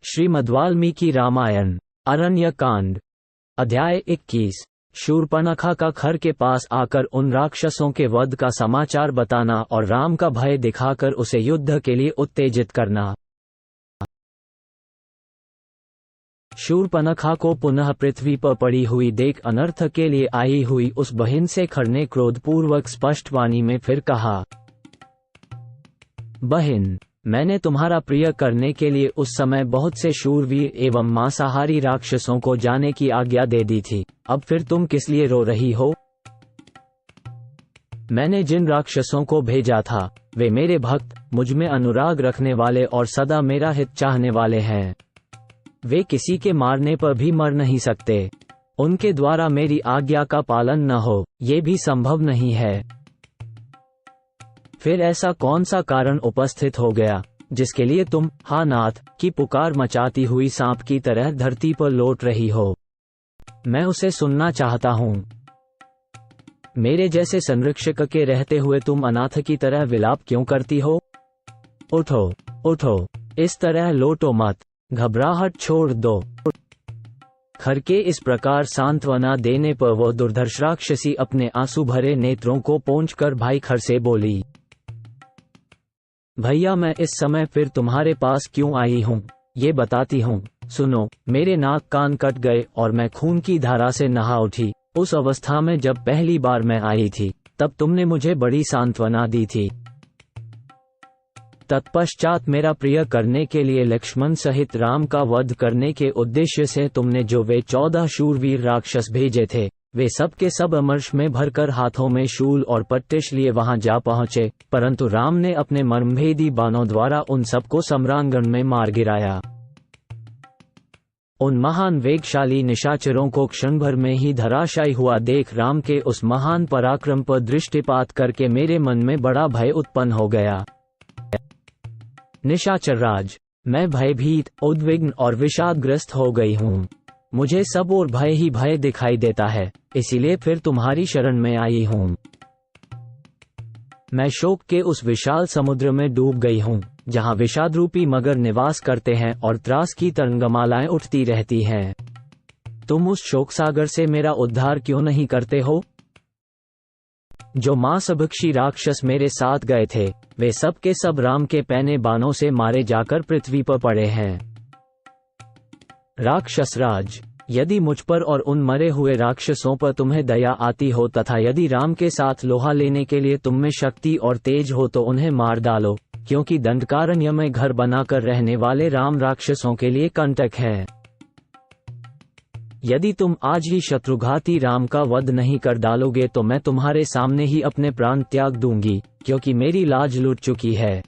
श्रीमद् वाल्मीकि रामायण अरण्य कांड अध्याय 21। शूर्पणखा का खर के पास आकर उन राक्षसों के वध का समाचार बताना और राम का भय दिखाकर उसे युद्ध के लिए उत्तेजित करना। शूर्पणखा को पुनः पृथ्वी पर पड़ी हुई देख अनर्थ के लिए आई हुई उस बहिन से खर ने क्रोधपूर्वक स्पष्ट वाणी में फिर कहा, बहिन, मैंने तुम्हारा प्रिय करने के लिए उस समय बहुत से शूरवीर एवं मांसाहारी राक्षसों को जाने की आज्ञा दे दी थी, अब फिर तुम किस लिए रो रही हो? मैंने जिन राक्षसों को भेजा था वे मेरे भक्त, मुझमें अनुराग रखने वाले और सदा मेरा हित चाहने वाले हैं। वे किसी के मारने पर भी मर नहीं सकते। उनके द्वारा मेरी आज्ञा का पालन न हो, ये भी संभव नहीं है। फिर ऐसा कौन सा कारण उपस्थित हो गया जिसके लिए तुम हा नाथ की पुकार मचाती हुई सांप की तरह धरती पर लौट रही हो? मैं उसे सुनना चाहता हूँ। मेरे जैसे संरक्षक के रहते हुए तुम अनाथ की तरह विलाप क्यों करती हो? उठो उठो, इस तरह लौटो मत, घबराहट छोड़ दो। खर के इस प्रकार सांत्वना देने पर वह दुर्धर्ष राक्षसी अपने आंसू भरे नेत्रों को पोंछकर भाई खर से बोली, भैया, मैं इस समय फिर तुम्हारे पास क्यों आई हूँ ये बताती हूँ। सुनो, मेरे नाक कान कट गए और मैं खून की धारा से नहा उठी। उस अवस्था में जब पहली बार मैं आई थी तब तुमने मुझे बड़ी सांत्वना दी थी। तत्पश्चात मेरा प्रिय करने के लिए लक्ष्मण सहित राम का वध करने के उद्देश्य से तुमने जो वे 14 शूरवीर राक्षस भेजे थे, वे सब के सब अमर्ष में भरकर हाथों में शूल और पट्टिश लिए वहां जा पहुंचे, परंतु राम ने अपने मर्मभेदी बाणों द्वारा उन सबको सम्रांगण में मार गिराया। उन महान वेगशाली निशाचरों को क्षण भर में ही धराशायी हुआ देख राम के उस महान पराक्रम पर दृष्टिपात करके मेरे मन में बड़ा भय उत्पन्न हो गया। निशाचर राज, मैं भयभीत, उद्विग्न और विषादग्रस्त हो गई हूँ। मुझे सब और भय ही भय दिखाई देता है, इसीलिए फिर तुम्हारी शरण में आई हूँ। मैं शोक के उस विशाल समुद्र में डूब गई हूँ जहाँ विषादरूपी मगर निवास करते हैं और त्रास की तरंगमालाएं उठती रहती हैं। तुम उस शोक सागर से मेरा उद्धार क्यों नहीं करते हो? जो मांसभक्षी राक्षस मेरे साथ गए थे वे सब के सब राम के पैने बाणों से मारे जाकर पृथ्वी पर पड़े हैं। राक्षस राज, यदि मुझ पर और उन मरे हुए राक्षसों पर तुम्हें दया आती हो तथा यदि राम के साथ लोहा लेने के लिए तुम में शक्ति और तेज हो तो उन्हें मार डालो, क्योंकि दंडकारण्य में घर बनाकर रहने वाले राम राक्षसों के लिए कंटक है। यदि तुम आज ही शत्रुघाती राम का वध नहीं कर डालोगे तो मैं तुम्हारे सामने ही अपने प्राण त्याग दूंगी, क्योंकि मेरी लाज लुट चुकी है।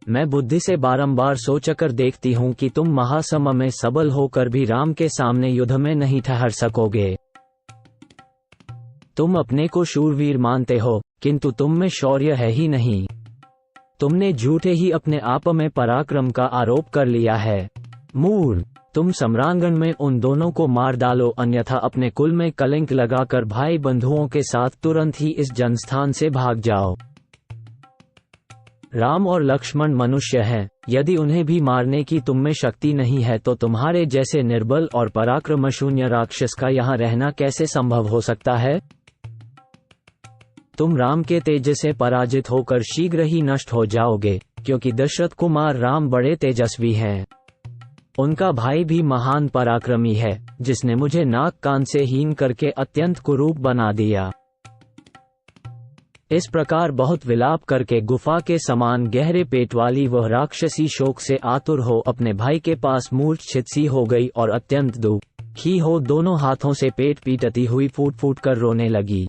मैं बुद्धि से बारंबार सोचकर देखती हूँ कि तुम महासम में सबल होकर भी राम के सामने युद्ध में नहीं ठहर सकोगे। तुम अपने को शूरवीर मानते हो, किंतु तुम में शौर्य है ही नहीं। तुमने झूठे ही अपने आप में पराक्रम का आरोप कर लिया है। मूर्ख, तुम सम्रांगण में उन दोनों को मार डालो, अन्यथा अपने कुल में कलंक लगाकर भाई बंधुओं के साथ तुरंत ही इस जनस्थान से भाग जाओ। राम और लक्ष्मण मनुष्य हैं, यदि उन्हें भी मारने की तुम में शक्ति नहीं है तो तुम्हारे जैसे निर्बल और पराक्रमशून्य राक्षस का यहाँ रहना कैसे संभव हो सकता है? तुम राम के तेज से पराजित होकर शीघ्र ही नष्ट हो जाओगे, क्योंकि दशरथ कुमार राम बड़े तेजस्वी हैं। उनका भाई भी महान पराक्रमी है, जिसने मुझे नाक कान से हीन करके अत्यंत कुरूप बना दिया। इस प्रकार बहुत विलाप करके गुफा के समान गहरे पेट वाली वह राक्षसी शोक से आतुर हो अपने भाई के पास मूर्छित सी हो गई और अत्यंत दुखी हो दोनों हाथों से पेट पीटती हुई फूट फूट कर रोने लगी।